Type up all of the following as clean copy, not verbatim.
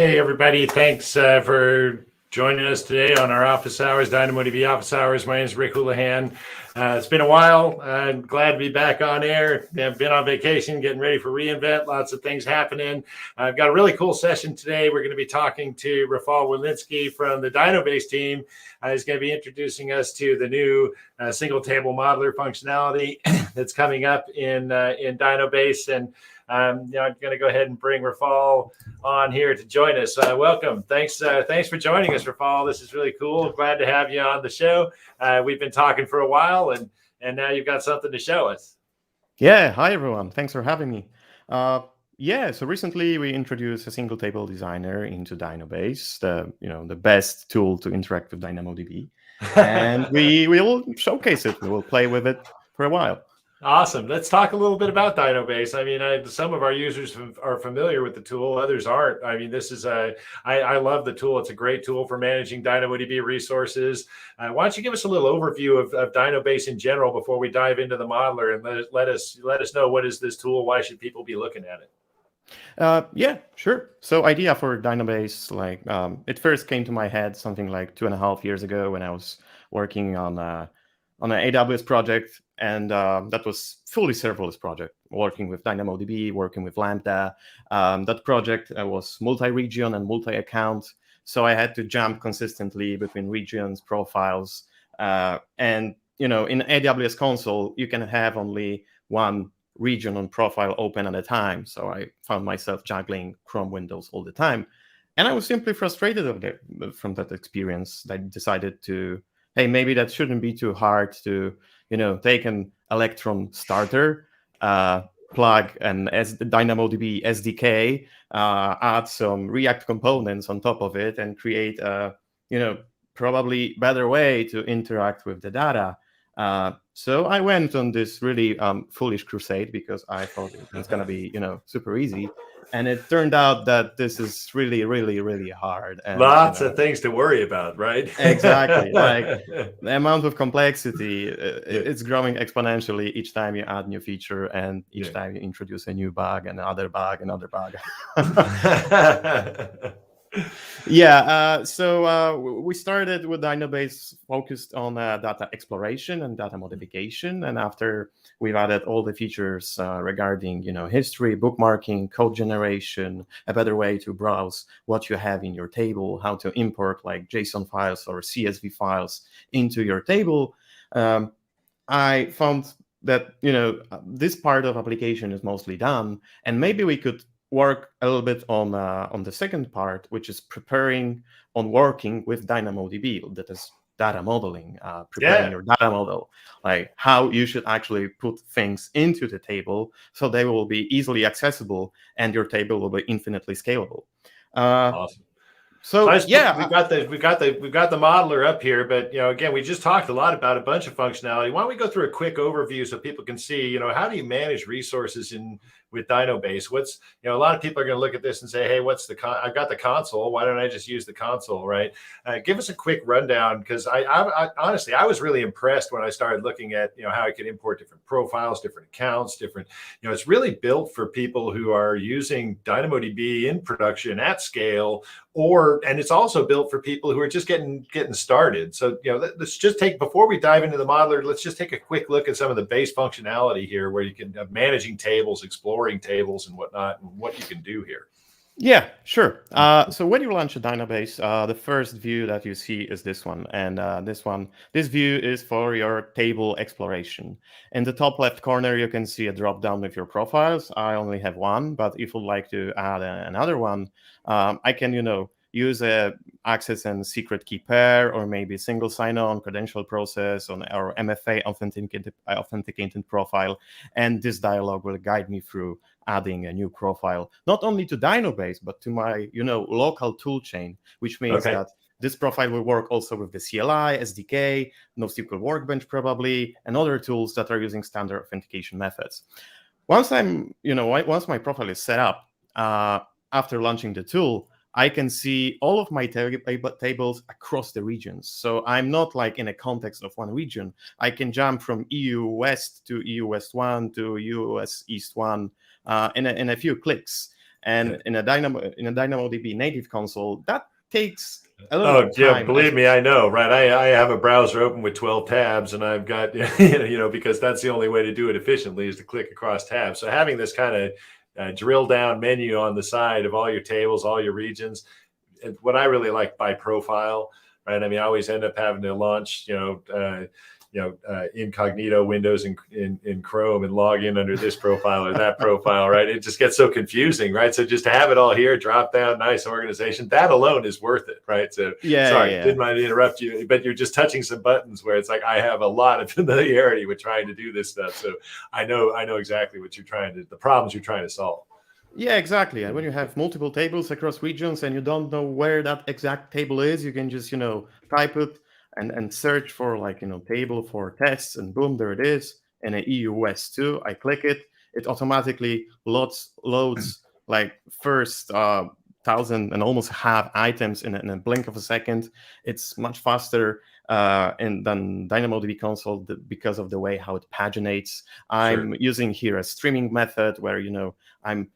Hey, everybody. Thanks for joining us today on our office hours, DynamoDB office hours. My name is Rick Houlihan. It's been a while. I'm glad to be back on air. I've been on vacation, getting ready for reInvent. Lots of things happening. I've got a really cool session today. We're going to be talking to Rafal Walensky from the Dynobase team. He's going to be introducing us to the new single table modeler functionality that's coming up in Dynobase. And I'm going to go ahead and bring Rafal on here to join us. Welcome. Thanks for joining us, Rafal. This is really cool. Glad to have you on the show. We've been talking for a while, and now you've got something to show us. Yeah. Hi, everyone. Thanks for having me. So recently we introduced a single table designer into Dynobase, the best tool to interact with DynamoDB, and we will showcase it. We will play with it for a while. Awesome. Let's talk a little bit about Dynobase. I mean, some of our users are familiar with the tool, others aren't. I mean, I love the tool. It's a great tool for managing DynamoDB resources. Why don't you give us a little overview of Dynobase in general before we dive into the modeler, and let us know, what is this tool? Why should people be looking at it? Yeah, sure. So idea for Dynobase, it first came to my head something like 2.5 years ago when I was working on an AWS project, and that was fully serverless project, working with DynamoDB, working with Lambda. That project was multi-region and multi-account, so I had to jump consistently between regions, profiles, and in AWS console, you can have only one region and profile open at a time. So I found myself juggling Chrome windows all the time, and I was simply frustrated from that experience. I decided to, hey, maybe that shouldn't be too hard to, take an Electron starter, plug an DynamoDB SDK, add some React components on top of it, and create a, probably better way to interact with the data. So I went on this really foolish crusade because I thought it was going to be, super easy. And it turned out that this is really, really, really hard. And, Lots of things to worry about, right? Exactly. Like the amount of complexity, it's growing exponentially each time you add new feature, and each time you introduce a new bug, another bug. So we started with Dynobase focused on data exploration and data modification, and after we've added all the features regarding history, bookmarking, code generation, a better way to browse what you have in your table, how to import like JSON files or CSV files into your table. I found that this part of application is mostly done, and maybe we could work a little bit on the second part, which is preparing on working with DynamoDB. That is data modeling, preparing your data model, like how you should actually put things into the table so they will be easily accessible and your table will be infinitely scalable. Awesome. So we've got the modeler up here, but again, we just talked a lot about a bunch of functionality. Why don't we go through a quick overview so people can see, how do you manage resources with Dynobase? A lot of people are going to look at this and say, hey, I've got the console. Why don't I just use the console, right? Give us a quick rundown, because I honestly, I was really impressed when I started looking at, how I could import different profiles, different accounts, it's really built for people who are using DynamoDB in production at scale, and it's also built for people who are just getting started. So, let's just before we dive into the modeler, let's just take a quick look at some of the base functionality here, where you can managing tables, exploring tables and whatnot, and what you can do here. Yeah, sure. So when you launch a Dynobase, the first view that you see is this one. And this view is for your table exploration. In the top left corner, you can see a drop down with your profiles. I only have one, but if you'd like to add another one, I can, use a access and secret key pair, or maybe single sign-on credential process or MFA authenticated profile. And this dialog will guide me through adding a new profile, not only to Dynobase, but to my, local toolchain, which means that this profile will work also with the CLI, SDK, NoSQL Workbench probably, and other tools that are using standard authentication methods. Once my profile is set up, after launching the tool, I can see all of my tables across the regions. So I'm not like in a context of one region. I can jump from EU West to EU West 1 to EU West East 1 in a few clicks. And in a DynamoDB native console, that takes a little time. Yeah, believe me, I know, right? I have a browser open with 12 tabs, and I've got, because that's the only way to do it efficiently is to click across tabs. So having this kind of drill down menu on the side of all your tables, all your regions, what I really like by profile, right? I mean, I always end up having to launch, incognito windows in Chrome and log in under this profile or that profile, right? It just gets so confusing, right? So just to have it all here, drop down, nice organization, that alone is worth it, right? So didn't mind to interrupt you, but you're just touching some buttons where it's like, I have a lot of familiarity with trying to do this stuff. So I know exactly what the problems you're trying to solve. Yeah, exactly. And when you have multiple tables across regions and you don't know where that exact table is, you can just, type it and search for table for tests, and boom, there it is. And an EUS2, I click it, it automatically loads like first 1,000 and almost half items in a blink of a second. It's much faster than DynamoDB console because of the way how it paginates. I'm using here a streaming method where, I'm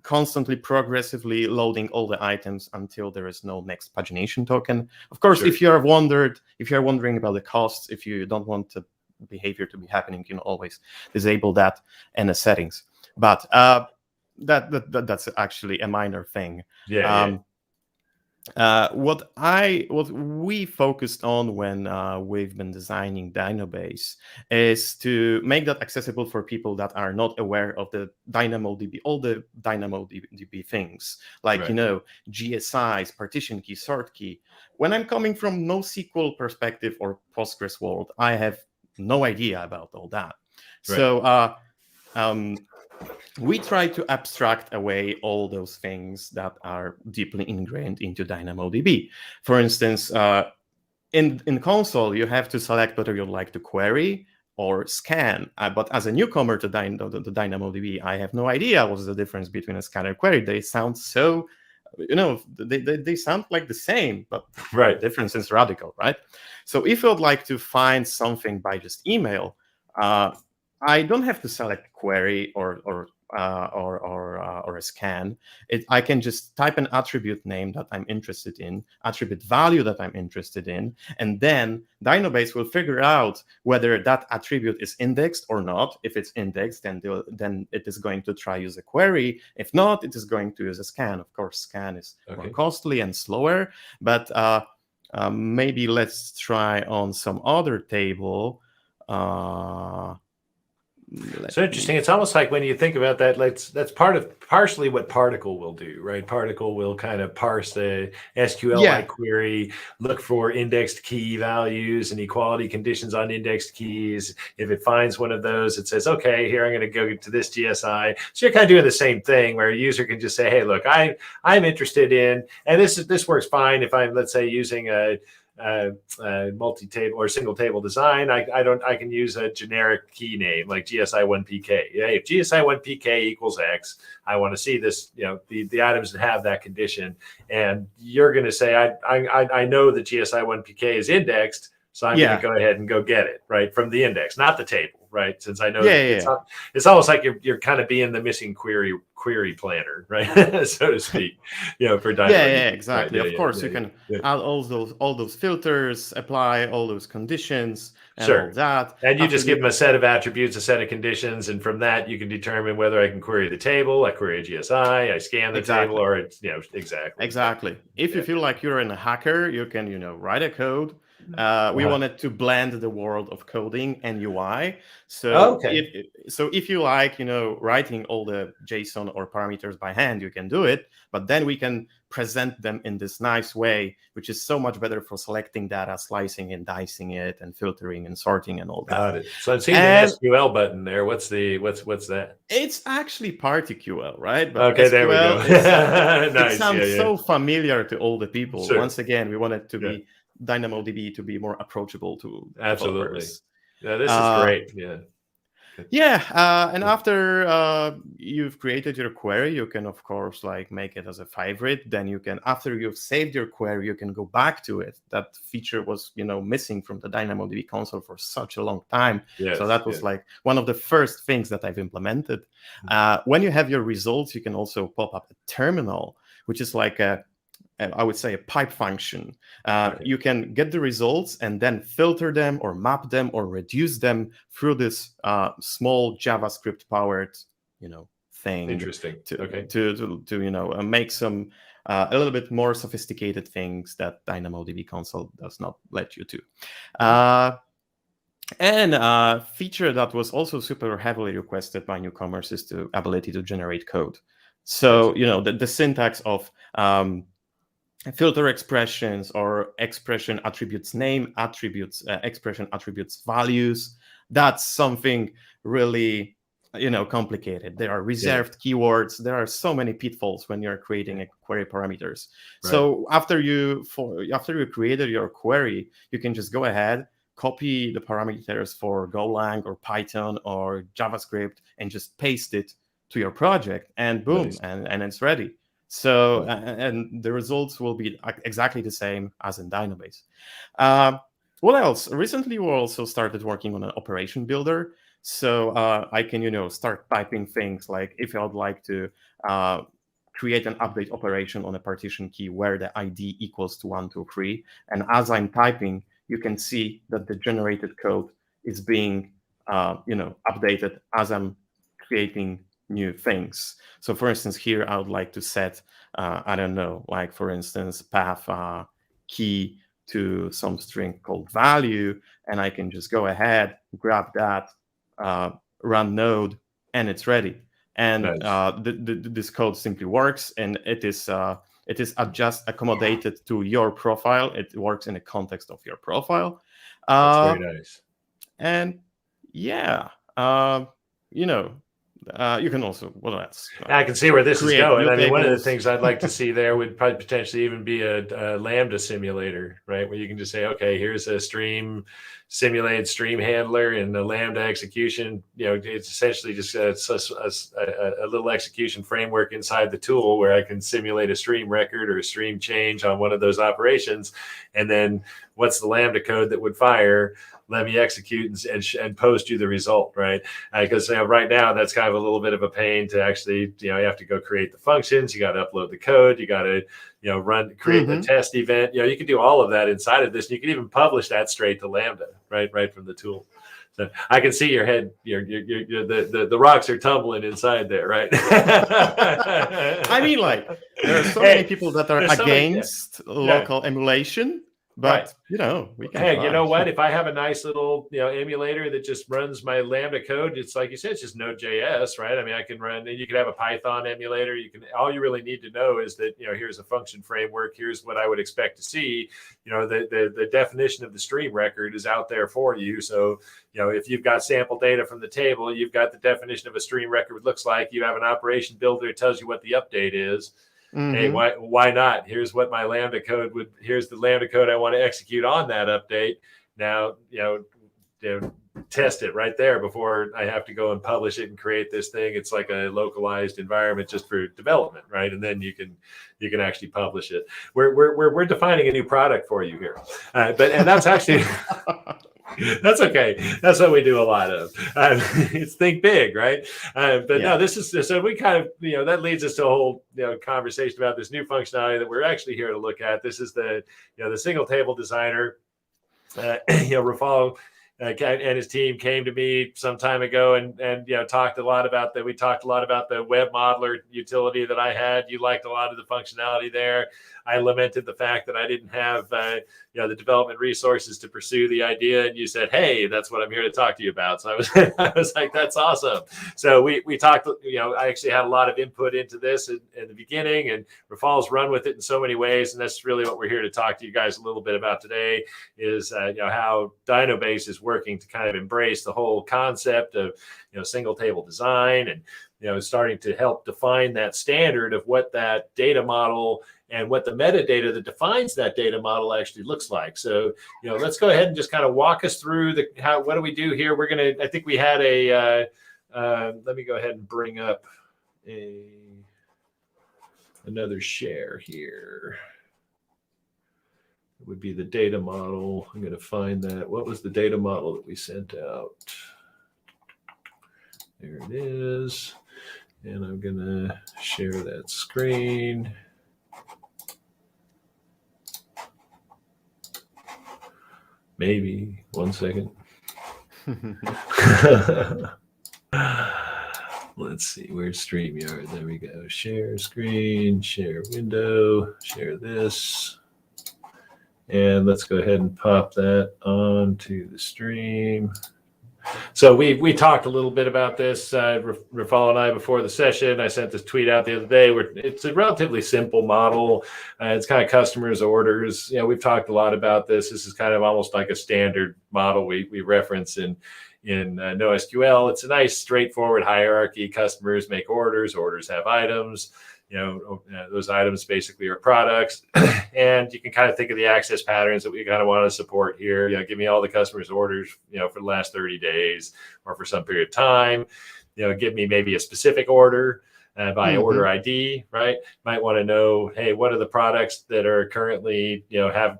constantly progressively loading all the items until there is no next pagination token. Of course, if you're wondering about the costs, if you don't want the behavior to be happening, you can always disable that in the settings. But that's actually a minor thing. What we focused on when we've been designing Dynabase is to make that accessible for people that are not aware of the DynamoDB, all the DynamoDB things, like GSIs, partition key, sort key. When I'm coming from NoSQL perspective or Postgres world, I have no idea about all that. So we try to abstract away all those things that are deeply ingrained into DynamoDB. For instance, in console, you have to select whether you'd like to query or scan. But as a newcomer to DynamoDB, I have no idea what's the difference between a scan and query. They sound so, they sound like the same, but the difference is radical, right? So if you'd like to find something by just email, I don't have to select query or a scan. I can just type an attribute name that I'm interested in, attribute value that I'm interested in, and then Dynabase will figure out whether that attribute is indexed or not. If it's indexed, then it is going to try use a query. If not, it is going to use a scan. Of course, scan is more costly and slower, but maybe let's try on some other table. So interesting. It's almost like when you think about that, that's partially what Particle will do, right? Particle will kind of parse the SQLite query, look for indexed key values and equality conditions on indexed keys. If it finds one of those, it says, okay, here I'm going to go to this GSI. So you're kind of doing the same thing where a user can just say, hey, look, I'm interested in, and this works fine if I'm, let's say, using a multi-table or single table design. I can use a generic key name like GSI1PK. If GSI1PK equals X, I want to see this, the items that have that condition. And you're going to say, I know that GSI1PK is indexed, so I'm going to go ahead and go get it, right, from the index, not the table, right? Since I know it's almost like you're kind of being the missing query planner, right, so to speak, for DynamoDB. Exactly. Of course, you can add all those filters, apply all those conditions, and all that. And you just give them a set of attributes, a set of conditions, and from that you can determine whether I can query the table, I query a GSI, I scan the table, or it's exactly. If you feel like you're a hacker, you can write a code. We wanted to blend the world of coding and UI. So if you like, writing all the JSON or parameters by hand, you can do it. But then we can present them in this nice way, which is so much better for selecting data, slicing and dicing it, and filtering and sorting and all that. Got it. So I'm seeing the SQL button there. What's that? It's actually PartiQL, right? But okay, SQL, there we go. Nice. It sounds so familiar to all the people. Once again, we wanted to be DynamoDB to be more approachable to absolutely developers. Yeah, this is great. Yeah, and after you've created your query, you can, of course, like make it as a favorite. Then you can, after you've saved your query, you can go back to it. That feature was, missing from the DynamoDB console for such a long time. Yes, so that was like one of the first things that I've implemented. When you have your results, you can also pop up a terminal, which is like I would say a pipe function. You can get the results and then filter them or map them or reduce them through this small JavaScript powered, thing. Interesting. To make some a little bit more sophisticated things that DynamoDB console does not let you do. And a feature that was also super heavily requested by newcomers is the ability to generate code. So, the syntax of filter expressions or expression attributes name, attributes, expression attributes values. That's something really, complicated. There are reserved keywords. There are so many pitfalls when you're creating a query parameters. Right. So after you created your query, you can just go ahead, copy the parameters for Golang or Python or JavaScript and just paste it to your project, and boom, nice. and it's ready. So, and the results will be exactly the same as in Dynabase. What else? Recently, we also started working on an operation builder. So I can, start typing things like if I would like to create an update operation on a partition key where the ID equals to 1, 2, 3. And as I'm typing, you can see that the generated code is being, updated as I'm creating new things. So for instance, here I would like to set, I don't know, like for instance, path key to some string called value, and I can just go ahead, grab that, run node, and it's ready. And nice. This code simply works, and it is accommodated to your profile. It works in the context of your profile. That's very nice. And yeah, you can also, what else? I can see where this is going. I mean, one of the things I'd like to see there would probably potentially even be a Lambda simulator, right? Where you can just say, okay, here's a simulated stream handler and the Lambda execution. It's essentially just a little execution framework inside the tool where I can simulate a stream record or a stream change on one of those operations. And then what's the Lambda code that would fire? Let me execute and post you the result, right? Because right now that's kind of a little bit of a pain to actually, you have to go create the functions, you got to upload the code, you got to, create the test event. You can do all of that inside of this. You can even publish that straight to Lambda, right from the tool. So I can see your head. The rocks are tumbling inside there, right? I mean, like there are so many people that are against local emulation. But, we can hey, you know what? If I have a nice little, emulator that just runs my Lambda code, it's like you said, it's just Node.js, right? I mean, I can run, and you can have a Python emulator. All you really need to know is that, here's a function framework. Here's what I would expect to see. The definition of the stream record is out there for you. So, if you've got sample data from the table, you've got the definition of a stream record looks like. You have an operation builder that tells you what the update is. Hey, why not? Here's what my Lambda code here's the Lambda code I want to execute on that update. Now, test it right there before I have to go and publish it and create this thing. It's like a localized environment just for development, right? And then you can actually publish it. We're defining a new product for you here, and that's actually. That's okay. That's what we do a lot of. It's think big, right? No, this is so we kind of that leads us to a whole conversation about this new functionality that we're actually here to look at. This is the the single table designer. Rafal and his team came to me some time ago and talked a lot about that. We talked a lot about the web modeler utility that I had. You liked a lot of the functionality there. I lamented the fact that I didn't have the development resources to pursue the idea, and you said, "Hey, that's what I'm here to talk to you about." So I was like, "That's awesome." So we talked. I actually had a lot of input into this in the beginning, and Rafal's run with it in so many ways, and that's really what we're here to talk to you guys a little bit about today. Is how Dynabase is working to kind of embrace the whole concept of single table design and starting to help define that standard of what that data model and what the metadata that defines that data model actually looks like. So, let's go ahead and just kind of walk us through what do we do here? I think we had let me go ahead and bring up another share here. It would be the data model. I'm going to find that. What was the data model that we sent out? There it is. And I'm going to share that screen. Maybe 1 second. Let's see, where's StreamYard? There we go. Share screen, share window, share this. And let's go ahead and pop that onto the stream. So we talked a little bit about this, Rafal and I, before the session. I sent this tweet out the other day where it's a relatively simple model. It's kind of customers' orders. We've talked a lot about this. This is kind of almost like a standard model we reference in NoSQL. It's a nice, straightforward hierarchy. Customers make orders. Orders have items. Those items basically are products. And you can kind of think of the access patterns that we kind of want to support here. Give me all the customers' orders, for the last 30 days or for some period of time. Give me maybe a specific order by order ID, right? Might want to know, hey, what are the products that are currently, have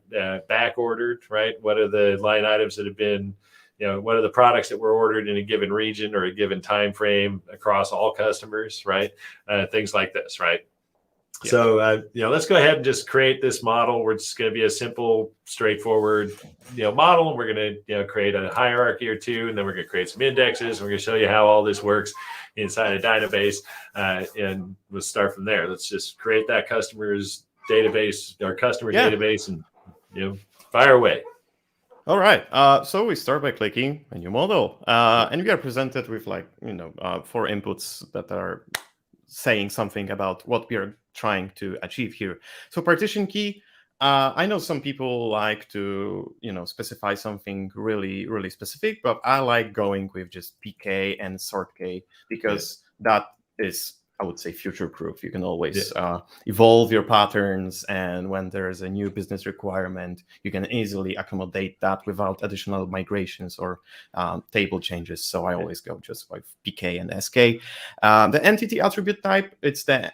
back ordered, right? What are the line items that have been, what are the products that were ordered in a given region or a given time frame across all customers, right? Things like this, right? Yeah. So, let's go ahead and just create this model. We're just going to be a simple, straightforward, model. And we're going to, create a hierarchy or two, and then we're going to create some indexes. We're going to show you how all this works inside a Dynabase, and we'll start from there. Let's just create that customer's database, our customer database, and fire away. All right. So we start by clicking a new model, and we are presented with 4 inputs that are saying something about what we are trying to achieve here. So partition key. I know some people like to specify something really, really specific, but I like going with just PK and sort K because that is, I would say, future-proof. You can always evolve your patterns, and when there is a new business requirement, you can easily accommodate that without additional migrations or table changes. So I always go just with PK and SK. The entity attribute type, it's the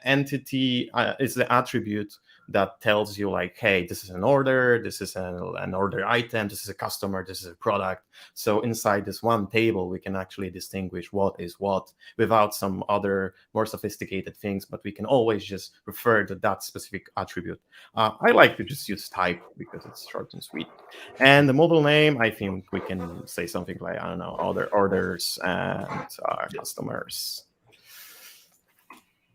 attribute that tells you hey, this is an order, this is an order item, this is a customer, this is a product. So inside this one table, we can actually distinguish what is what without some other more sophisticated things, but we can always just refer to that specific attribute. I like to just use type because it's short and sweet. And the model name, I think we can say something like, I don't know, other orders and customers.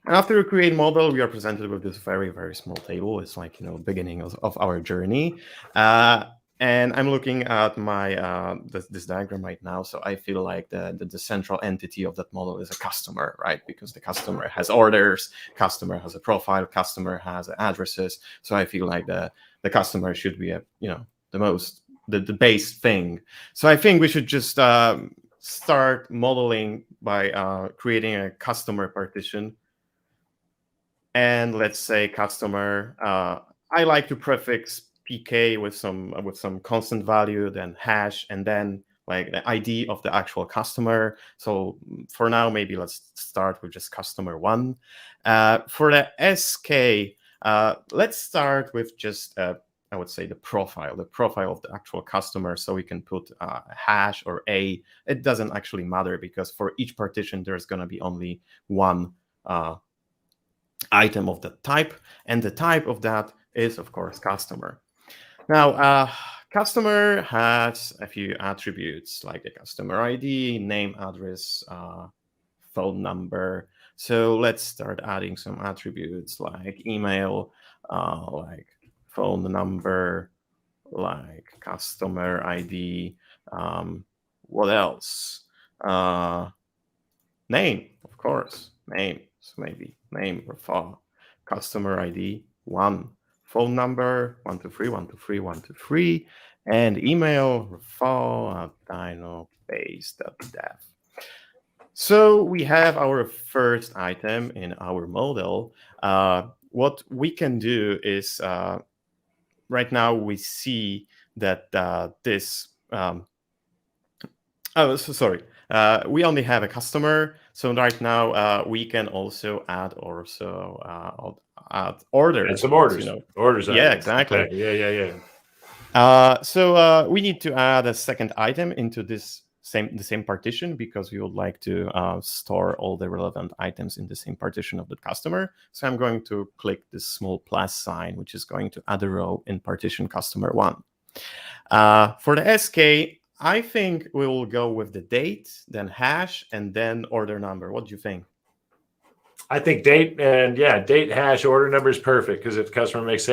After we create model, we are presented with this very, very small table. It's like, beginning of our journey. And I'm looking at my this diagram right now. So I feel like the central entity of that model is a customer, right? Because the customer has orders, customer has a profile, customer has addresses. So I feel like the customer should be the base thing. So I think we should just start modeling by creating a customer partition. And let's say customer, I like to prefix PK with some constant value, then hash, and then the ID of the actual customer. So for now, maybe let's start with just customer 1. For the SK, let's start with just I would say the profile of the actual customer. So we can put hash or A. It doesn't actually matter because for each partition, there's going to be only one item of the type, and the type of that is, of course, customer. Now, customer has a few attributes like the customer ID, name, address, phone number. So let's start adding some attributes like email, like phone number, like customer ID. What else? Name, of course, name. So maybe name, Rafal, customer ID 1, phone number 123.123.123, and email rafal@dynabase.dev. So we have our first item in our model. what we can do is right now we see that this. Sorry. We only have a customer, so right now we can also add add orders. And some orders. Orders. Yeah, exactly. Okay. Yeah. So we need to add a second item into the same partition because we would like to store all the relevant items in the same partition of the customer. So I'm going to click this small plus sign, which is going to add a row in partition customer 1. For the SK, I think we will go with the date, then hash, and then order number. What do you think? I think date and date, hash, order number is perfect because if the customer makes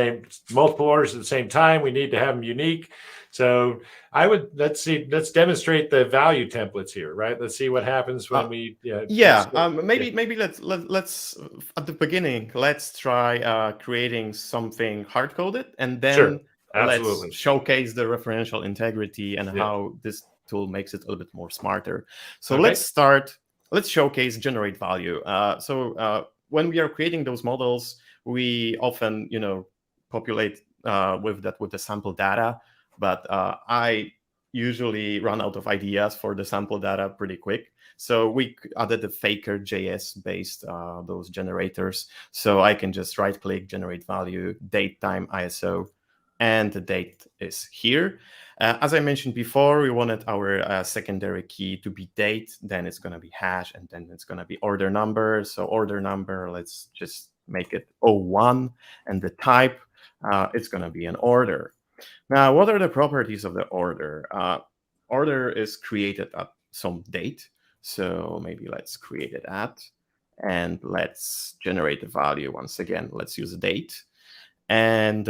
multiple orders at the same time, we need to have them unique. So let's demonstrate the value templates here, right? Let's see what happens when we maybe let's at the beginning let's try creating something hard coded and then. Sure. Absolutely. Let's showcase the referential integrity and how this tool makes it a little bit more smarter. So let's showcase generate value. So when we are creating those models, we often, populate with the sample data, but I usually run out of ideas for the sample data pretty quick. So we added the Faker.js based those generators. So I can just right click, generate value, date, time, ISO, and the date is here. As I mentioned before, we wanted our secondary key to be date, then it's going to be hash, and then it's going to be order number. So order number, let's just make it 01, and the type, it's going to be an order. Now, what are the properties of the order? Order is created at some date. So maybe let's create it at, and let's generate the value once again. Let's use a date. And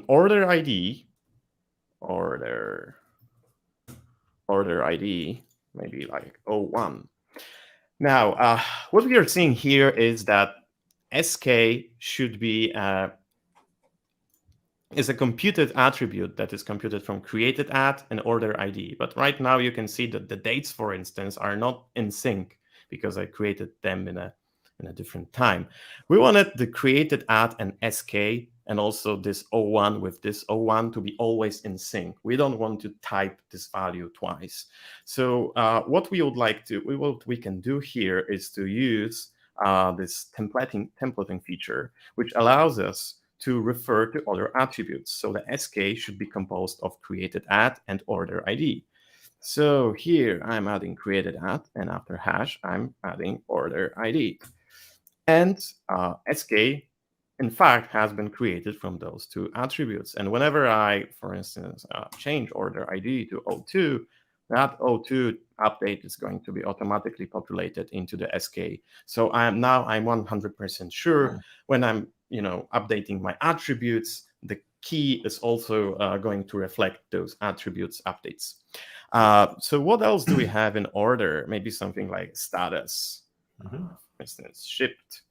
order ID, maybe like 01. Now, what we are seeing here is that SK should be is a computed attribute that is computed from created at and order ID. But right now you can see that the dates, for instance, are not in sync because I created them in a different time. We wanted the created at and SK and also this 01 with this 01 to be always in sync. We don't want to type this value twice. So what we would like to, what we can do here is to use this templating feature, which allows us to refer to other attributes. So the SK should be composed of created at and order ID. So here I'm adding created at, and after hash, I'm adding order ID. And SK, in fact, has been created from those two attributes. And whenever I, for instance, change order ID to 02, that 02 update is going to be automatically populated into the SK. So I'm 100% sure when I'm updating my attributes, the key is also going to reflect those attributes updates. So what else do we have in order? Maybe something like status, for instance, shipped,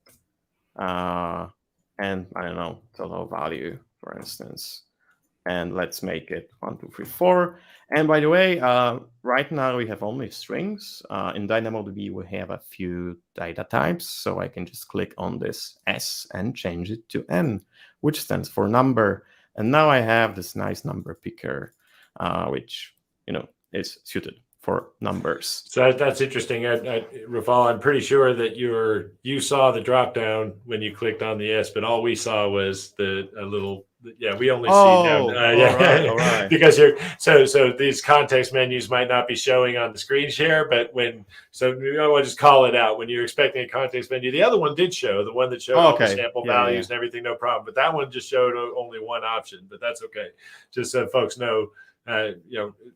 and I don't know, total value, for instance. And let's make it 1, 2, 3, 4. And by the way, right now we have only strings. In DynamoDB, we have a few data types. So I can just click on this S and change it to N, which stands for number. And now I have this nice number picker, which is suited for numbers. So that's interesting. Rafal, I'm pretty sure that you saw the drop down when you clicked on the S, but all we saw was we only see down. All right. Because so these context menus might not be showing on the screen share, but I'll just call it out. When you're expecting a context menu, the other one did show, the one that showed all the sample values and everything, no problem. But that one just showed only one option, but that's okay. Just so folks know.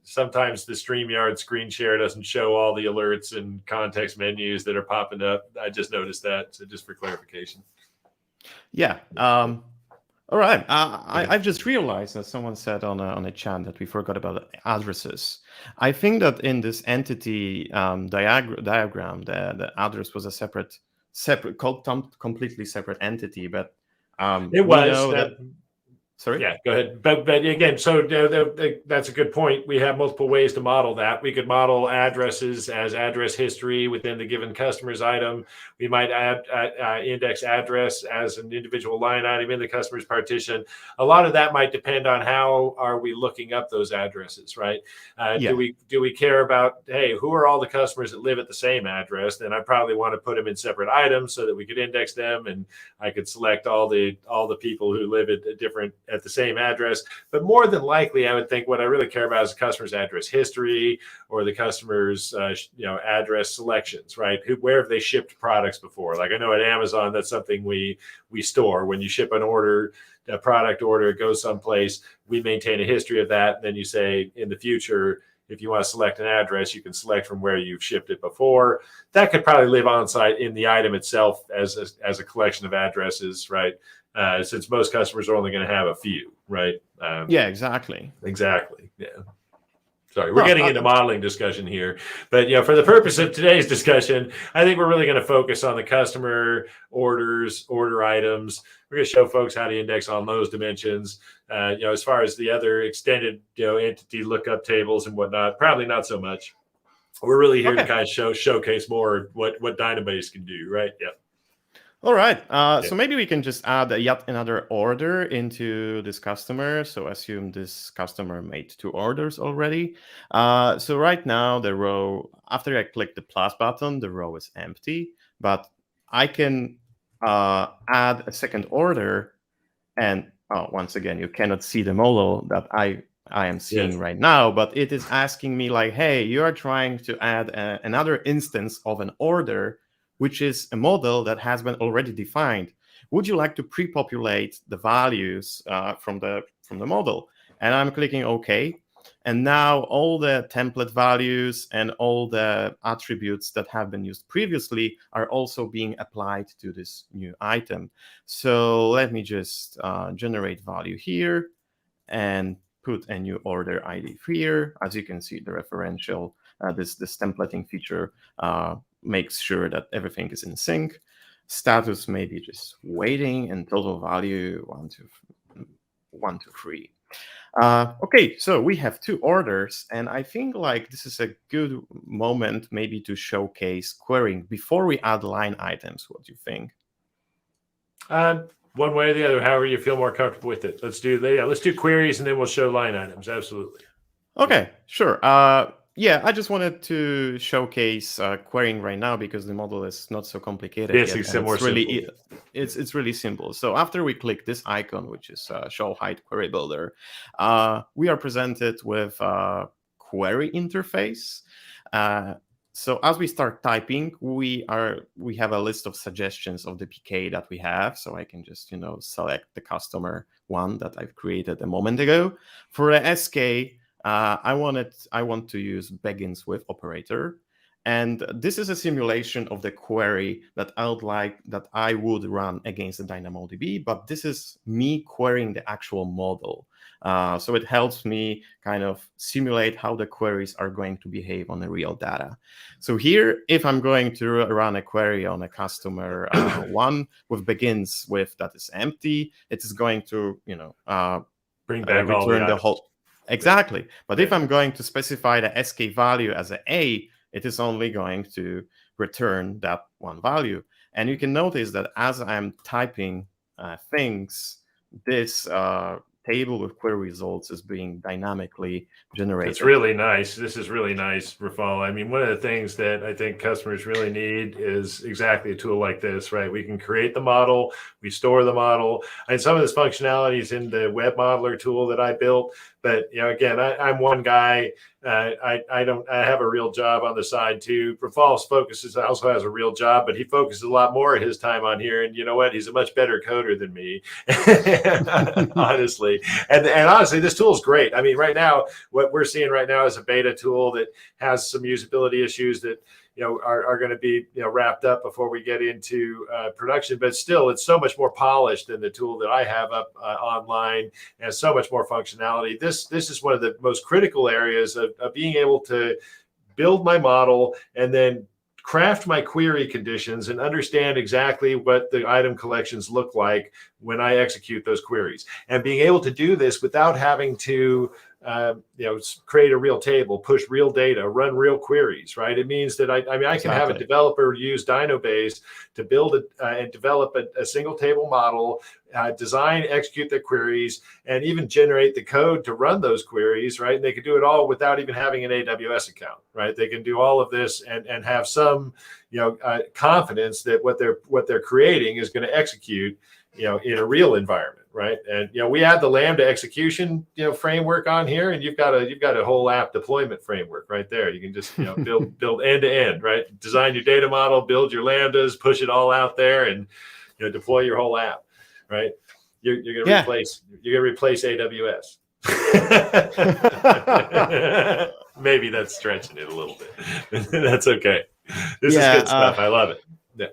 Sometimes the StreamYard screen share doesn't show all the alerts and context menus that are popping up. I just noticed that, so just for clarification. Yeah. All right. I've just realized that someone said on a chat that we forgot about addresses. I think that in this entity diagram, the address was a separate, completely separate entity, but it was. Sorry? Yeah, go ahead. But again, so that's a good point. We have multiple ways to model that. We could model addresses as address history within the given customer's item. We might add index address as an individual line item in the customer's partition. A lot of that might depend on how are we looking up those addresses, right? Yeah. Do we care about, hey, who are all the customers that live at the same address? Then I probably want to put them in separate items so that we could index them, and I could select all the people who live at the same address. But more than likely, I would think what I really care about is the customer's address history or the customer's address selections, right? Where have they shipped products before? Like I know at Amazon, that's something we store. When you ship a product order, it goes someplace, we maintain a history of that. And then you say in the future, if you want to select an address, you can select from where you've shipped it before. That could probably live on site in the item itself as a collection of addresses, right? Since most customers are only going to have a few, right? Yeah, exactly. Exactly. Yeah. Sorry, we're getting into modeling discussion here, but for the purpose of today's discussion, I think we're really going to focus on the customer orders, order items. We're going to show folks how to index on those dimensions. As far as the other extended, entity lookup tables and whatnot, probably not so much. We're really here to kind of showcase more what Dynabase can do, right? Yeah. All right. So maybe we can just add yet another order into this customer. So assume this customer made 2 orders already. So right now the row, after I click the plus button, the row is empty, but I can add a second order. And once again, you cannot see the model that I am seeing right now, but it is asking me like, hey, you are trying to add another instance of an order, which is a model that has been already defined. Would you like to pre-populate the values from the model? And I'm clicking OK. And now all the template values and all the attributes that have been used previously are also being applied to this new item. So let me just generate value here and put a new order ID here. As you can see, the referential, this templating feature makes sure that everything is in sync. Status maybe just waiting, and total value 1, 2, 3. Okay, so we have 2 orders, and I think like this is a good moment maybe to showcase querying before we add line items. What do you think? One way or the other, however you feel more comfortable with it. Let's do queries, and then we'll show line items. Absolutely. Okay, sure. Yeah, I just wanted to showcase querying right now because the model is not so complicated. It's really simple. So after we click this icon, which is Show Height Query Builder, we are presented with a query interface. So as we start typing, we have a list of suggestions of the PK that we have. So I can just select the customer one that I've created a moment ago. For the SK, I want to use begins with operator, and this is a simulation of the query that I would run against the DynamoDB, but this is me querying the actual model. So it helps me kind of simulate how the queries are going to behave on the real data. So here, if I'm going to run a query on a customer one with begins with that is empty, it is going to bring back return the whole. Exactly. But if I'm going to specify the SK value as an A, it is only going to return that one value. And you can notice that as I'm typing things, this table with query results is being dynamically generated. It's really nice. This is really nice, Rafal. I mean, one of the things that I think customers really need is exactly a tool like this, right? We can create the model, we store the model, and some of this functionality is in the web modeler tool that I built. But again, I'm one guy. I have a real job on the side too. Rafal's also has a real job, but he focuses a lot more of his time on here. And you know what? He's a much better coder than me, honestly. And honestly, this tool is great. I mean, right now, what we're seeing right now is a beta tool that has some usability issues that are going to be wrapped up before we get into production. But still, it's so much more polished than the tool that I have up online, and so much more functionality. This is one of the most critical areas of being able to build my model and then craft my query conditions and understand exactly what the item collections look like when I execute those queries. And being able to do this without having to create a real table, push real data, run real queries, right? It means that I can have a developer use Dynabase to build and develop a single table model, design, execute the queries, and even generate the code to run those queries, right? And they can do it all without even having an AWS account, right? They can do all of this and have some, confidence that what they're creating is going to execute, in a real environment, right? And we add the Lambda execution, framework on here, and you've got a whole app deployment framework right there. You can just build end to end, right? Design your data model, build your Lambdas, push it all out there, and deploy your whole app, right? You're gonna replace AWS. Maybe that's stretching it a little bit. That's okay. This is good stuff. I love it. Yeah.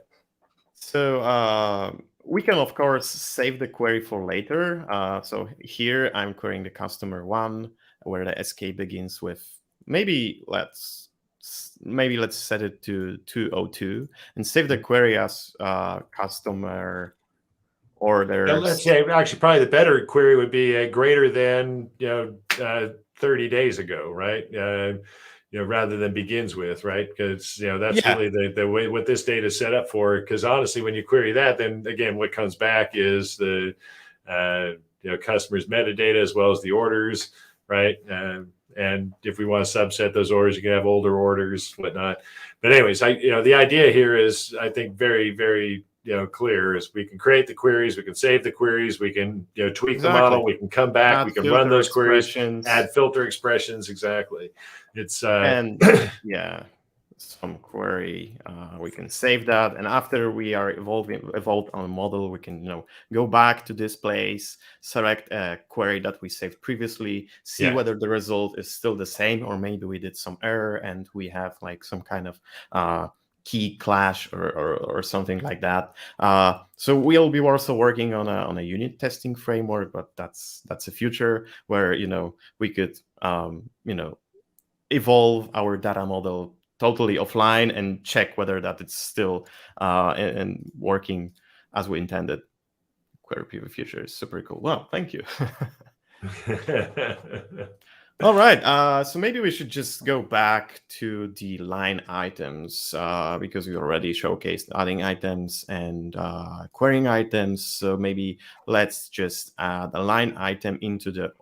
So we can, of course, save the query for later. So here I'm querying the customer 1, where the SK begins with maybe let's set it to 202 and save the query as customer orders. Let's say actually probably the better query would be greater than 30 days ago, right? Rather than begins with, right? Because that's really the way what this data is set up for. Because honestly, when you query that, then again, what comes back is the customer's metadata as well as the orders, right? And if we want to subset those orders, you can have older orders, whatnot. But anyways, the idea here is, I think, very, very clear. Is we can create the queries, we can save the queries, we can tweak the model, we can come back, we can run those queries, add filter expressions. Exactly. It's and some query, we can save that, and after we are evolved on a model, we can go back to this place, select a query that we saved previously, see whether the result is still the same, or maybe we did some error and we have like some kind of key clash or something like that. So we'll be also working on a unit testing framework, but that's a future where we could evolve our data model totally offline and check whether that it's still and working as we intended. Query preview future is super cool. Well, thank you. All right, so maybe we should just go back to the line items because we already showcased adding items and querying items. So maybe let's just add a line item into the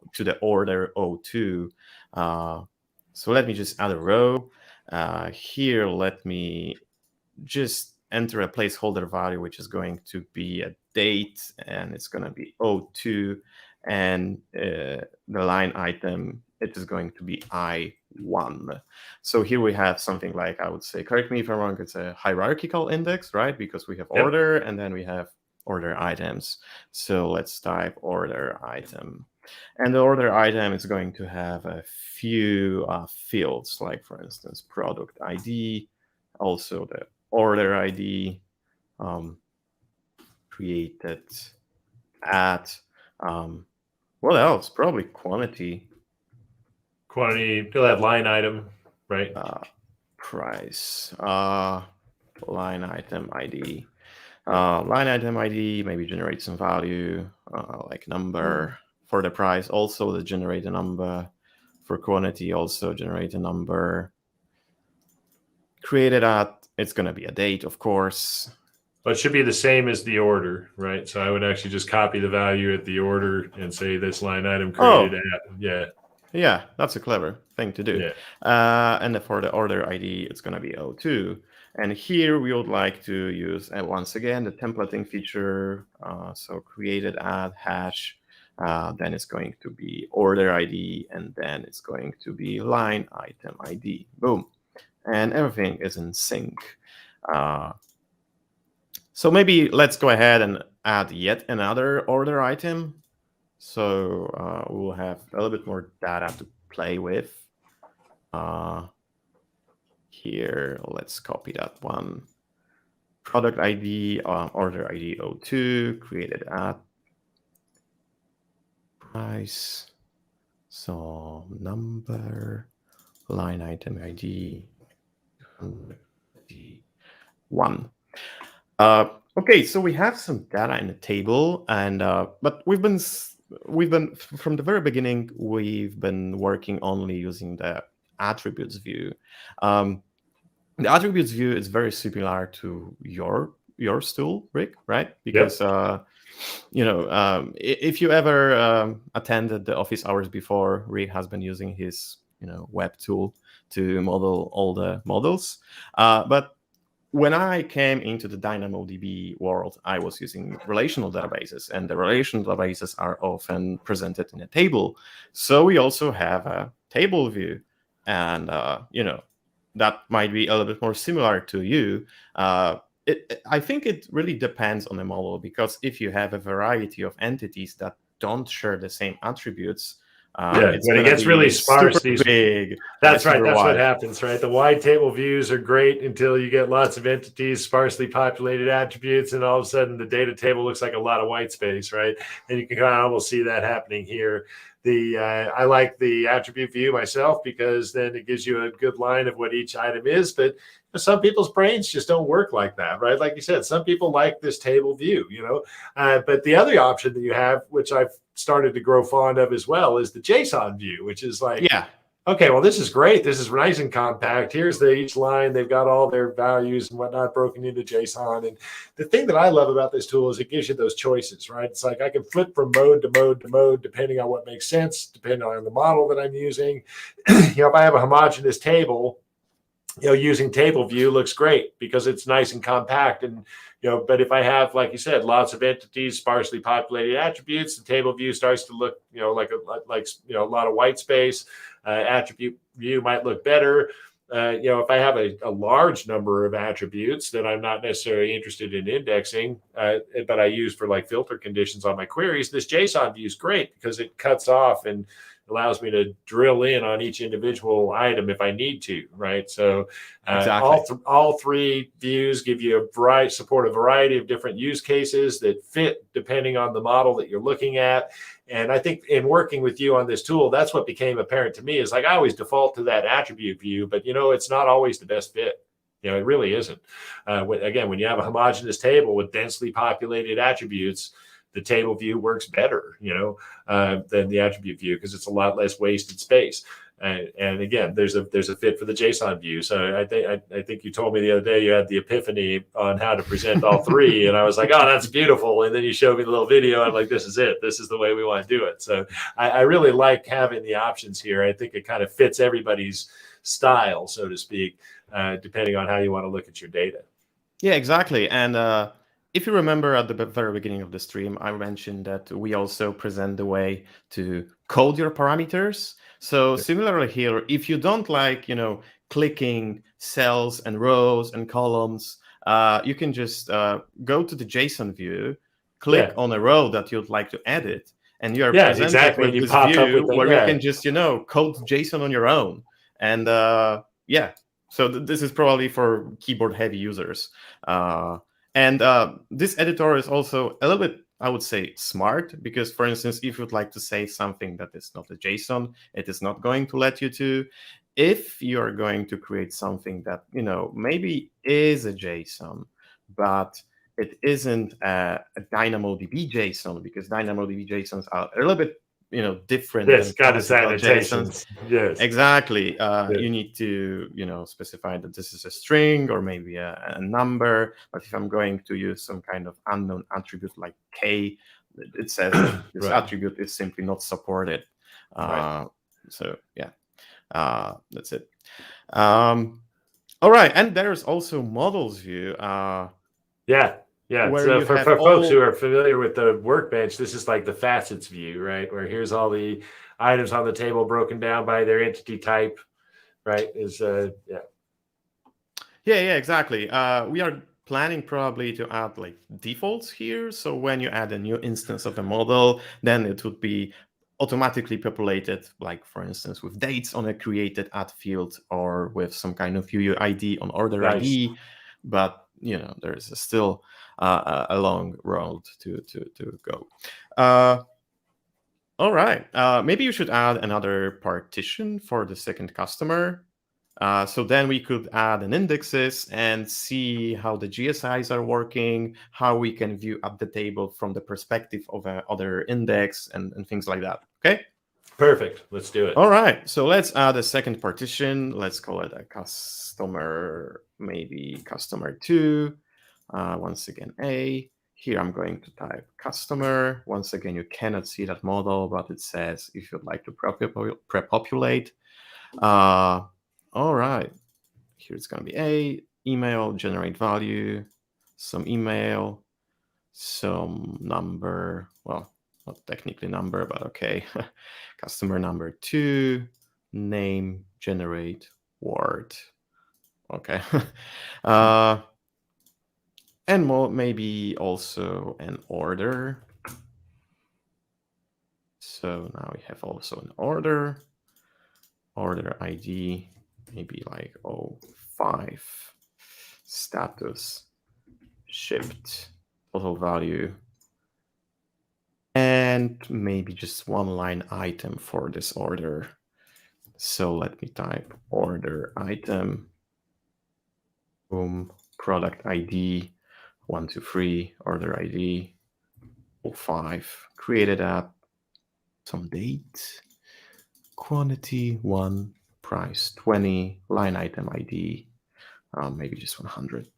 order O2. So let me just add a row. Here, let me just enter a placeholder value, which is going to be a date, and it's going to be O2, and the line item, it is going to be I1. So here we have something like, I would say, correct me if I'm wrong, it's a hierarchical index, right? Because we have order, and then we have order items. So let's type order item. And the order item is going to have a few fields, like, for instance, product ID, also the order ID, created at, what else? Probably quantity. Quantity, you'll have line item, right? Price, line item ID. Line item ID, maybe generate some value, like number. For the price, also the generate a number. For quantity, also generate a number. Created at, it's going to be a date, of course. But it should be the same as the order, right? So I would actually just copy the value at the order and say this line item created at, Yeah, that's a clever thing to do. Yeah. And for the order ID, it's going to be O2. And here we would like to use, once again, the templating feature. So created at hash. Then it's going to be order ID, and then it's going to be line item ID. Boom. And everything is in sync. So maybe let's go ahead and add yet another order item. So we'll have a little bit more data to play with. Here, let's copy that one. Product ID, order ID O2, created at price. So number, line item ID, one. Okay, so we have some data in the table, and but we've been from the very beginning, we've been working only using the attributes view. The attributes view is very similar to your tool, Rick, right? Because if you ever attended the office hours before, Rick has been using his web tool to model all the models. But when I came into the DynamoDB world, I was using relational databases, and the relational databases are often presented in a table. So we also have a table view, and that might be a little bit more similar to you. I think it really depends on the model, because if you have a variety of entities that don't share the same attributes, when it gets really sparse, these big. That's right. That's what happens, right? The wide table views are great until you get lots of entities, sparsely populated attributes, and all of a sudden the data table looks like a lot of white space, right? And you can kind of almost see that happening here. I like the attribute view myself, because then it gives you a good line of what each item is. But some people's brains just don't work like that, right? Like you said, some people like this table view, but the other option that you have, which I've started to grow fond of as well, is the JSON view, which is like, okay, well, this is great. This is nice and compact. Here's each line. They've got all their values and whatnot broken into JSON. And the thing that I love about this tool is it gives you those choices, right? It's like I can flip from mode to mode to mode, depending on what makes sense, depending on the model that I'm using. If I have a homogeneous table, using table view looks great because it's nice and compact. And but if I have, like you said, lots of entities, sparsely populated attributes, the table view starts to look like a lot of white space. Attribute view might look better. If I have a large number of attributes that I'm not necessarily interested in indexing, but I use for like filter conditions on my queries, this JSON view is great because it cuts off and allows me to drill in on each individual item if I need to, right? So all three views give you support a variety of different use cases that fit depending on the model that you're looking at. And I think in working with you on this tool, that's what became apparent to me, is like I always default to that attribute view, but it's not always the best fit. It really isn't. Again, when you have a homogeneous table with densely populated attributes, the table view works better, than the attribute view, because it's a lot less wasted space. And again, there's a fit for the JSON view. So I think you told me the other day you had the epiphany on how to present all three, and I was like, oh, that's beautiful. And then you showed me the little video. I'm like, this is it. This is the way we want to do it. So I really like having the options here. I think it kind of fits everybody's style, so to speak, depending on how you want to look at your data. Yeah, exactly. And if you remember at the very beginning of the stream, I mentioned that we also present the way to code your parameters. So similarly here, if you don't like, clicking cells and rows and columns, you can just go to the JSON view, click on a row that you'd like to edit, and you are presented with this view where you can just, code JSON on your own. And so this is probably for keyboard-heavy users. And this editor is also a little bit, I would say, smart, because, for instance, if you'd like to save something that is not a JSON, it is not going to let you to. If you're going to create something that, maybe is a JSON, but it isn't a DynamoDB JSON, because DynamoDB JSONs are a little bit different. Yes, got its annotations. Yes, exactly. You need to, specify that this is a string or maybe a number. But if I'm going to use some kind of unknown attribute like K, it says this attribute is simply not supported. So that's it. All right, and there's also models view. Yeah, so for folks who are familiar with the Workbench, this is like the facets view, right? Where here's all the items on the table broken down by their entity type, right? Yeah, exactly. We are planning probably to add like defaults here. So when you add a new instance of a model, then it would be automatically populated, like, for instance, with dates on a created add field, or with some kind of UUID on order ID. But there is still a long road to go. All right. Maybe you should add another partition for the second customer. So then we could add an indexes and see how the GSIs are working, how we can view up the table from the perspective of other index and things like that. Okay. Perfect. Let's do it. All right. So let's add a second partition. Let's call it a customer, maybe customer 2. Once again, A. Here I'm going to type customer. Once again, you cannot see that model, but it says if you'd like to pre-populate. All right. Here it's going to be A, email, generate value, some email, some number. Well, not technically number, but okay. Customer number 2, name, generate, word. Okay. And maybe also an order. So now we have also an order ID, maybe like 05, status, shipped, total value, and maybe just one line item for this order. So let me type order item, boom, product ID, 123, order ID, 05, created app, some date, quantity 1, price 20, line item ID, maybe just 100.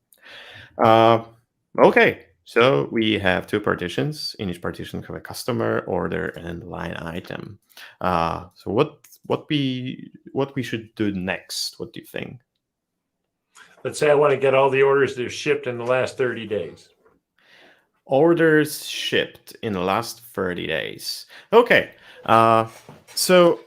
Okay, so we have 2 partitions. In each partition, have a customer, order, and line item. So what we should do next? What do you think? Let's say I want to get all the orders that are shipped in the last 30 days. Orders shipped in the last 30 days. Okay, so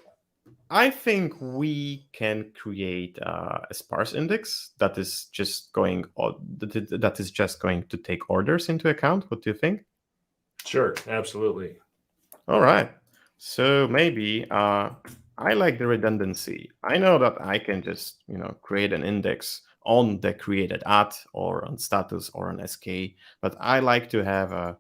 I think we can create a sparse index that is just going to take orders into account. What do you think? Sure, absolutely. All right. So maybe I like the redundancy. I know that I can just create an index on the created at or on status or on SK, but I like to have a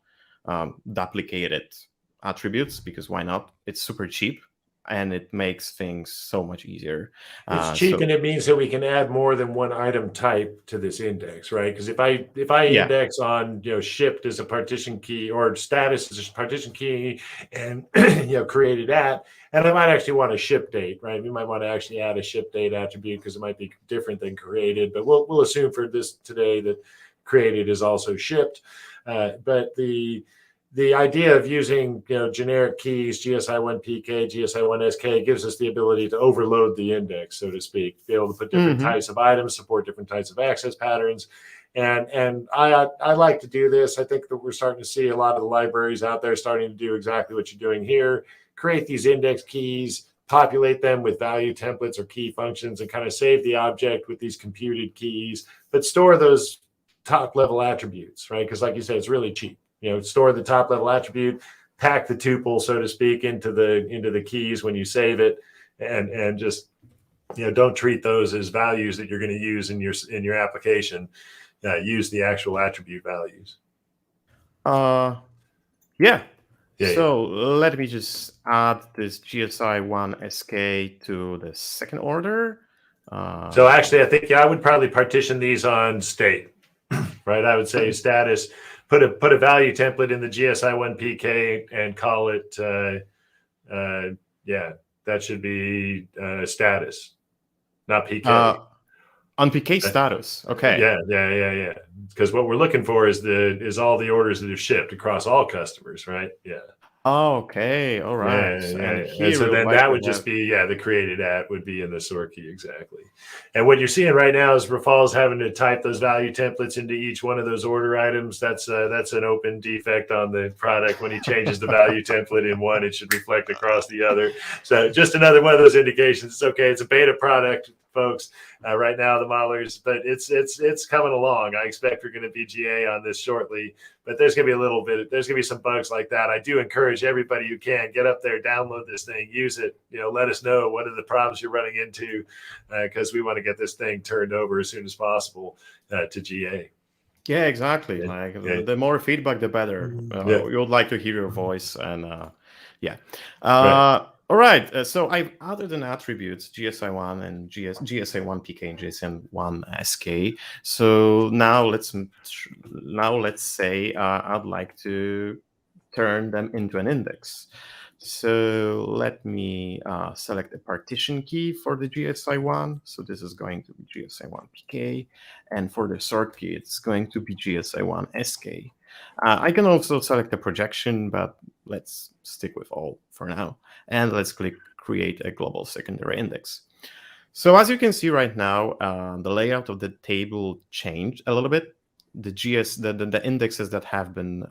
duplicated attributes because why not? It's super cheap. And it makes things so much easier. It's cheap, and it means that we can add more than one item type to this index, right? Because if I index on shipped as a partition key or status as a partition key, and created at, and I might actually want a ship date, right? We might want to actually add a ship date attribute because it might be different than created. But we'll assume for this today that created is also shipped. But the idea of using generic keys, GSI1PK, GSI1SK, gives us the ability to overload the index, so to speak, be able to put different types of items, support different types of access patterns. And I like to do this. I think that we're starting to see a lot of the libraries out there starting to do exactly what you're doing here, create these index keys, populate them with value templates or key functions, and kind of save the object with these computed keys, but store those top level attributes, right? Because like you said, it's really cheap. Store the top level attribute, pack the tuple, so to speak, into the keys when you save it, and just don't treat those as values that you're going to use in your application. Use the actual attribute values. Yeah. So let me just add this GSI1SK to the second order. So actually, I think I would probably partition these on state, right? I would say status. Put a value template in the GSI1PK and call it that should be status, not PK. On PK status, okay. Yeah. Because what we're looking for is all the orders that are shipped across all customers, right? Yeah. Oh, okay. All right. And so then that would just be, the created at would be in the sort key, exactly. And what you're seeing right now is Rafal's having to type those value templates into each one of those order items. That's an open defect on the product. When he changes the value template in one, it should reflect across the other. So just another one of those indications. It's okay. It's a beta product, folks. Right now, the modelers, but it's coming along. I expect we're going to be GA on this shortly, but there's going to be there's going to be some bugs like that. I do encourage everybody who can get up there, download this thing, use it. Let us know what are the problems you're running into, because we want to get this thing turned over as soon as possible to GA. Yeah, exactly. The more feedback, the better. We would like to hear your voice, and right. All right. So I've added an attributes GSI1 and GSA1 PK and GSM1 SK. So now let's say I'd like to turn them into an index. So let me select a partition key for the GSI1. So this is going to be GSI1 PK, and for the sort key, it's going to be GSI1 SK. I can also select a projection, but let's stick with all for now. And let's click create a global secondary index. So as you can see right now, the layout of the table changed a little bit. The indexes that have been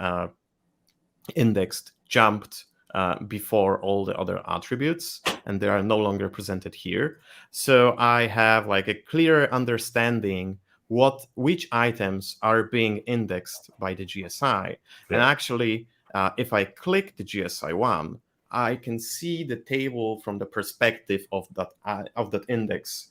indexed jumped before all the other attributes, and they are no longer presented here. So I have like a clear understanding which items are being indexed by the GSI. And actually, if I click the GSI1, I can see the table from the perspective of that index.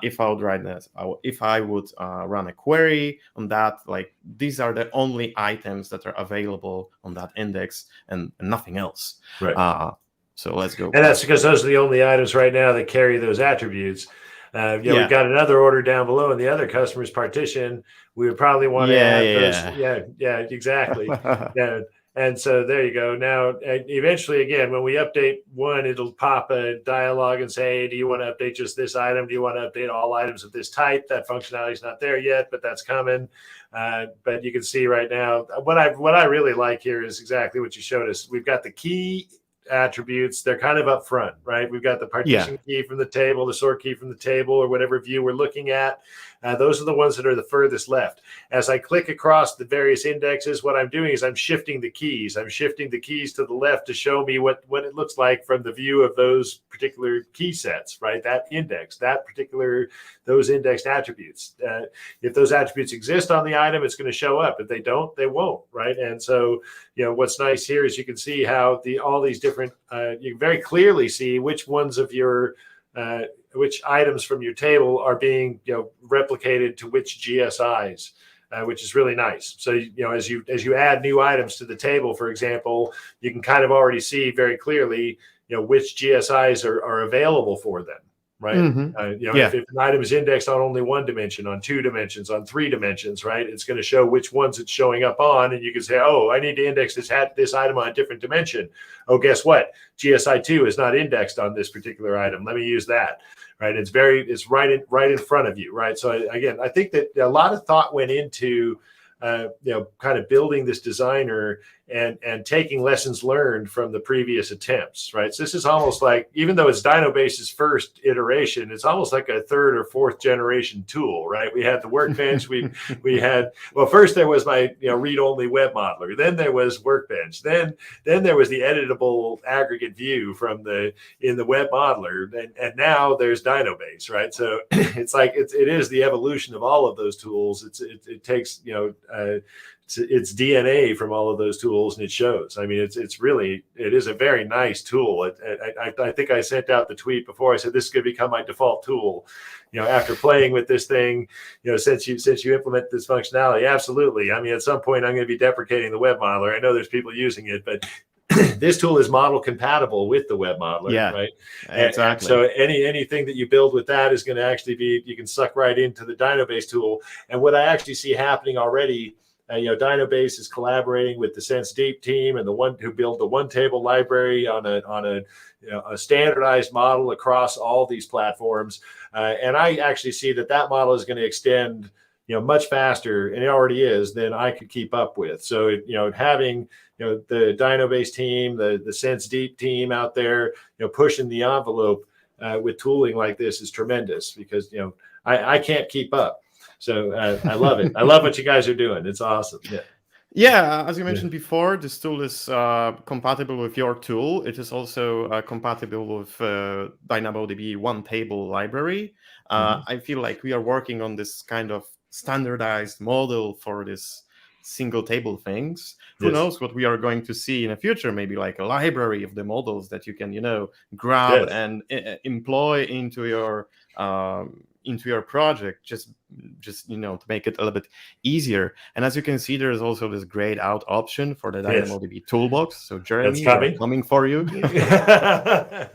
If I would run a query on that, like these are the only items that are available on that index and nothing else. Right. So let's go. And that's because those are the only items right now that carry those attributes. We've got another order down below in the other customer's partition. We would probably want to add those. Yeah, exactly. Yeah. And so there you go. Now, eventually, again, when we update one, it'll pop a dialog and say, hey, do you want to update just this item? Do you want to update all items of this type? That functionality is not there yet, but that's coming. But you can see right now, what I really like here is exactly what you showed us. We've got the key attributes. They're kind of up front, right? We've got the partition key from the table, the sort key from the table, or whatever view we're looking at. Those are the ones that are the furthest left. As I click across the various indexes, what I'm doing is I'm shifting the keys. I'm shifting the keys to the left to show me what it looks like from the view of those particular key sets, right? That index, those indexed attributes. If those attributes exist on the item, it's going to show up. If they don't, they won't, right? And so, what's nice here is you can see how all these different, you can very clearly see which ones of your which items from your table are being replicated to which GSIs, which is really nice. So as you add new items to the table, for example, you can kind of already see very clearly which GSIs are available for them, right? If an item is indexed on only one dimension, on 2 dimensions, on 3 dimensions, right, it's going to show which ones it's showing up on, and you can say, oh, I need to index this item on a different dimension. Oh, guess what? GSI 2 is not indexed on this particular item. Let me use that. Right, it's right in front of you, right? So again, I think that a lot of thought went into kind of building this designer and taking lessons learned from the previous attempts, right? So this is almost like, even though it's Dynabase's first iteration, it's almost like a 3rd or 4th generation tool, right? We had the Workbench, we had, well, first there was my read-only web modeler, then there was Workbench, then there was the editable aggregate view in the web modeler, and now there's Dynabase, right? So it's like it is the evolution of all of those tools. It takes its DNA from all of those tools, and it shows. I mean, it is a very nice tool. I think I sent out the tweet before. I said this could become my default tool. After playing with this thing, since you implement this functionality, absolutely. I mean, at some point I'm going to be deprecating the web modeler. I know there's people using it, but this tool is model compatible with the web modeler, right? Exactly. So anything that you build with that is going to actually be, you can suck right into the Dynabase tool. And what I actually see happening already, Dynabase is collaborating with the SenseDeep team and the one who built the one table library on a standardized model across all these platforms. And I actually see that model is going to extend much faster, and it already is, than I could keep up with. So having the Dynabase team, the SenseDeep team out there pushing the envelope with tooling like this is tremendous, because I can't keep up. So I love it. I love what you guys are doing. It's awesome. Yeah, as you mentioned before, this tool is compatible with your tool. It is also compatible with DynamoDB one table library. I feel like we are working on this kind of standardized model for this single table things. Who knows what we are going to see in the future? Maybe like a library of the models that you can, grab and employ into your project, just to make it a little bit easier. And as you can see, there's also this grayed out option for the DynamoDB toolbox. So Jeremy, we're coming for you.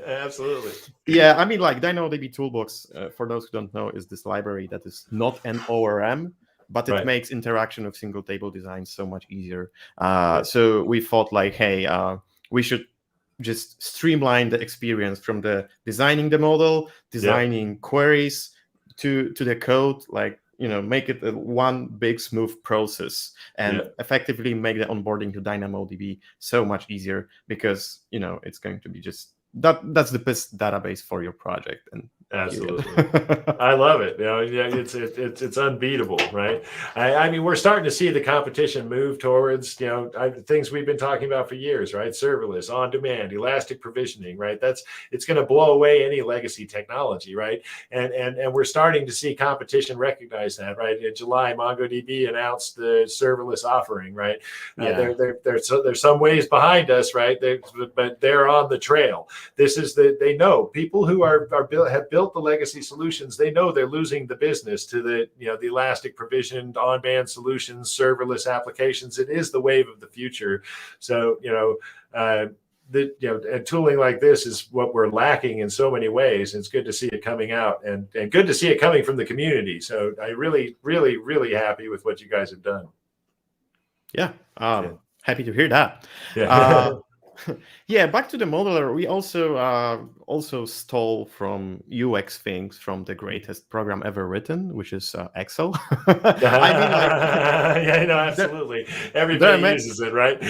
Absolutely. Yeah, I mean, like DynamoDB toolbox, for those who don't know, is this library that is not an ORM, but it makes interaction with single table design so much easier. So we thought like, hey, we should just streamline the experience from the designing the model, designing queries to the code, like, make it a one big smooth process, and effectively make the onboarding to DynamoDB so much easier, because it's going to be just that's the best database for your project. And absolutely, I love it. It's unbeatable, right? I mean, we're starting to see the competition move towards things we've been talking about for years, right? Serverless, on demand, elastic provisioning, right? It's going to blow away any legacy technology, right? And we're starting to see competition recognize that, right? In July, MongoDB announced the serverless offering, right? There's some ways behind us, right? But they're on the trail. This is they know people who have built the legacy solutions. They know they're losing the business to the elastic provisioned on-demand solutions, serverless applications. It is the wave of the future. So and tooling like this is what we're lacking in so many ways. It's good to see it coming out, and good to see it coming from the community. So I really, really, really happy with what you guys have done. Yeah, happy to hear that. Back to the modeler. We also stole from UX things from the greatest program ever written, which is Excel. Absolutely. Everybody uses it, right?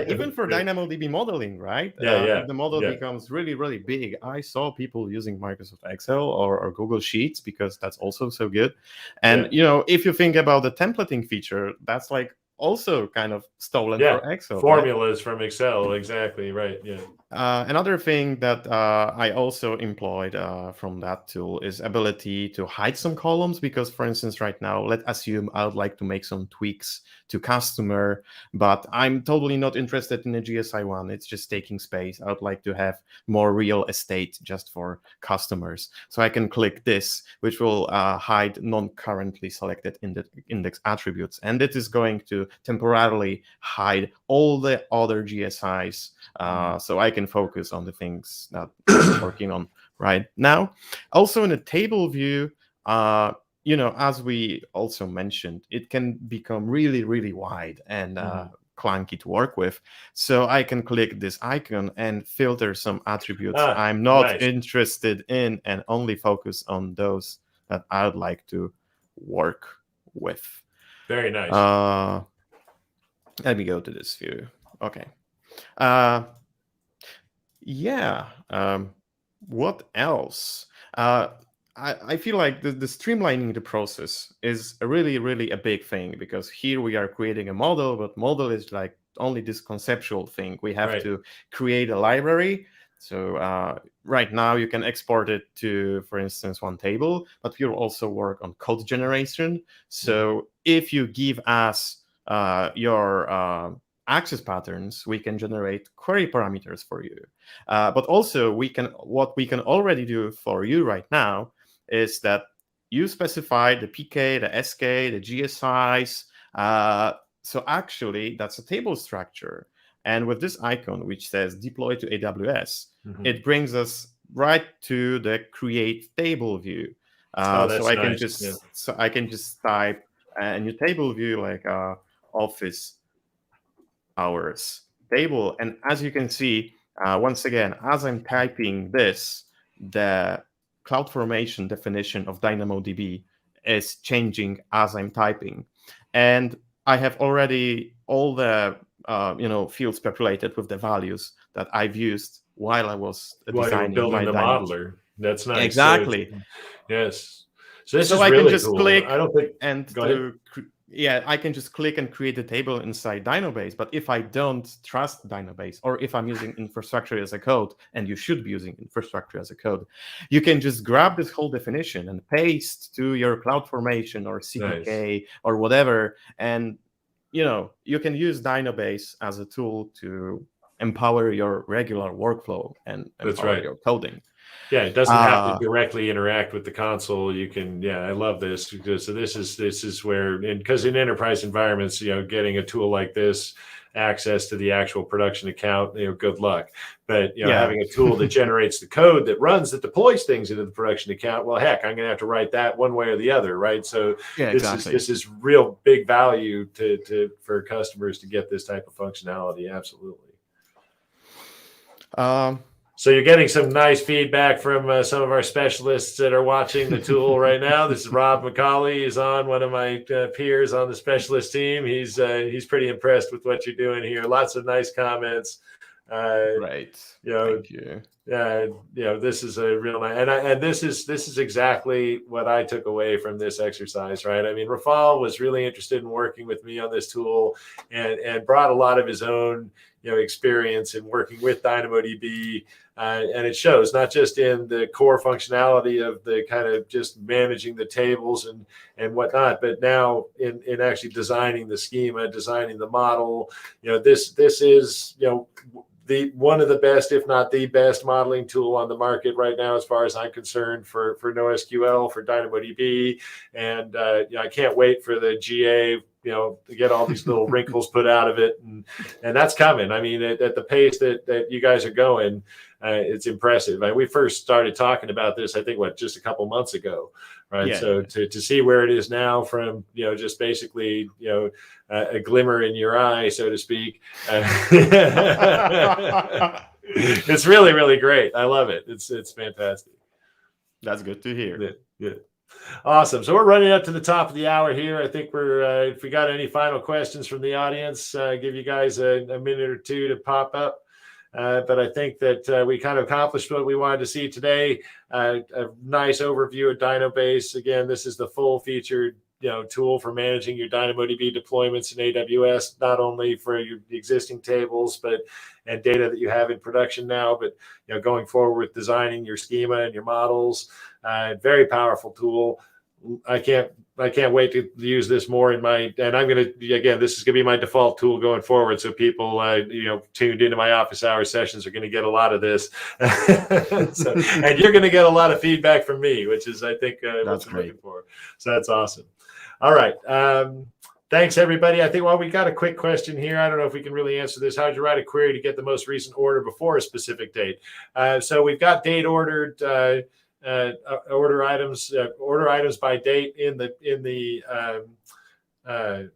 Even for DynamoDB modeling, right? If the model becomes really, really big, I saw people using Microsoft Excel or Google Sheets, because that's also so good. And if you think about the templating feature, that's like also kind of stolen for Excel. Formulas from Excel, exactly, right. Another thing that I also employed from that tool is ability to hide some columns, because, for instance, right now, let's assume I would like to make some tweaks to customer, but I'm totally not interested in a GSI one. It's just taking space. I would like to have more real estate just for customers. So I can click this, which will hide non-currently selected index attributes. And it is going to temporarily hide all the other GSIs, so I can focus on the things that I'm working on right now. Also, in a table view, as we also mentioned, it can become really, really wide and clunky to work with. So I can click this icon and filter some attributes I'm not interested in, and only focus on those that I would like to work with. Very nice. Let me go to this view. Okay. What else? I feel like the streamlining the process is really a big thing, because here we are creating a model, but model is like only this conceptual thing. We have to create a library. So right now you can export it to, for instance, one table, but we'll also work on code generation. So if you give us your access patterns, we can generate query parameters for you. But also what we can already do for you right now is that you specify the PK, the SK, the GSIs. So actually that's a table structure. And with this icon, which says deploy to AWS, it brings us right to the create table view. So I can just type a new table view, like office hours table. And as you can see, once again, as I'm typing this, the CloudFormation definition of DynamoDB is changing as I'm typing. And I have already all the fields populated with the values that I've used while I was designing building the modeler. That's nice. Exactly. Yes. So this is I really can just cool. click I don't think. I can just click and create a table inside Dynabase. But if I don't trust Dynabase, or if I'm using infrastructure as a code, and you should be using infrastructure as a code, you can just grab this whole definition and paste to your CloudFormation or CPK or whatever, and you can use Dynabase as a tool to empower your regular workflow and empower your coding. Yeah, it doesn't have to directly interact with the console. You can, I love this. So this is where, because in enterprise environments, getting a tool like this, access to the actual production account, good luck. But having a tool that generates the code that deploys things into the production account, well, heck, I'm going to have to write that one way or the other, right? So this is real big value for customers to get this type of functionality. Absolutely. So you're getting some nice feedback from some of our specialists that are watching the tool right now. This is Rob McCauley. He's on, one of my peers on the specialist team. He's pretty impressed with what you're doing here. Lots of nice comments. Right. Thank you. This is a real nice, and this is exactly what I took away from this exercise, right? I mean, Rafal was really interested in working with me on this tool and brought a lot of his own experience in working with DynamoDB. And it shows not just in the core functionality of the kind of just managing the tables and whatnot, but now in actually designing the schema, designing the model. This is the one of the best, if not the best, modeling tool on the market right now, as far as I'm concerned, for NoSQL, for DynamoDB, and I can't wait for the GA. To get all these little wrinkles put out of it, and that's coming. I mean, at the pace that you guys are going, it's impressive. We first started talking about this, I think, just a couple months ago, right? Yeah. So to see where it is now, from just basically a glimmer in your eye, so to speak, it's really, really great. I love it. It's fantastic. That's good to hear. Yeah. Awesome. So we're running up to the top of the hour here. I think if we got any final questions from the audience, give you guys a minute or two to pop up. But I think that we kind of accomplished what we wanted to see today. A nice overview of Dynabase. Again, this is the full featured tool for managing your DynamoDB deployments in AWS, not only for your existing tables, and data that you have in production now, but going forward with designing your schema and your models. Very powerful tool. I can't wait to use this more and I'm going to, again, this is going to be my default tool going forward. So people, tuned into my office hour sessions are going to get a lot of this. And you're going to get a lot of feedback from me, which is, I think, what I'm looking for. So that's awesome. All right. Thanks, everybody. I think, we got a quick question here. I don't know if we can really answer this. How did you write a query to get the most recent order before a specific date? So we've got date ordered, order items by date in the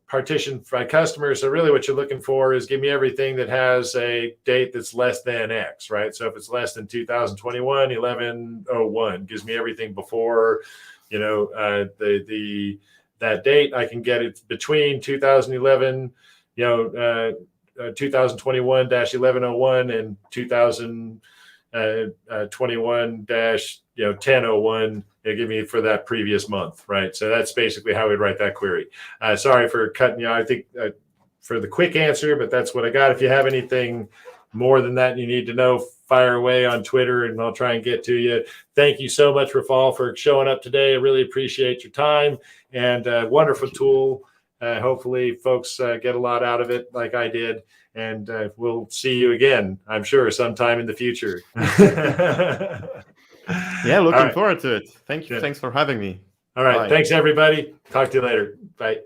partition by customer. So really what you're looking for is give me everything that has a date that's less than X, right? So if it's less than 2021, 11/01 gives me everything before, that date. I can get it between 2011, 2021-1101 and 2021-1001. They give me for that previous month, right? So that's basically how we'd write that query. Sorry for cutting you. I think for the quick answer, but that's what I got. If you have anything more than that you need to know, fire away on Twitter and I'll try and get to you. Thank you so much, Rafal, for showing up today. I really appreciate your time, and wonderful tool. Hopefully folks get a lot out of it like I did, and we'll see you again, I'm sure, sometime in the future. Yeah, looking forward to it. Thank you. Good. Thanks for having me. All right. Bye. Thanks, everybody. Talk to you later. Bye.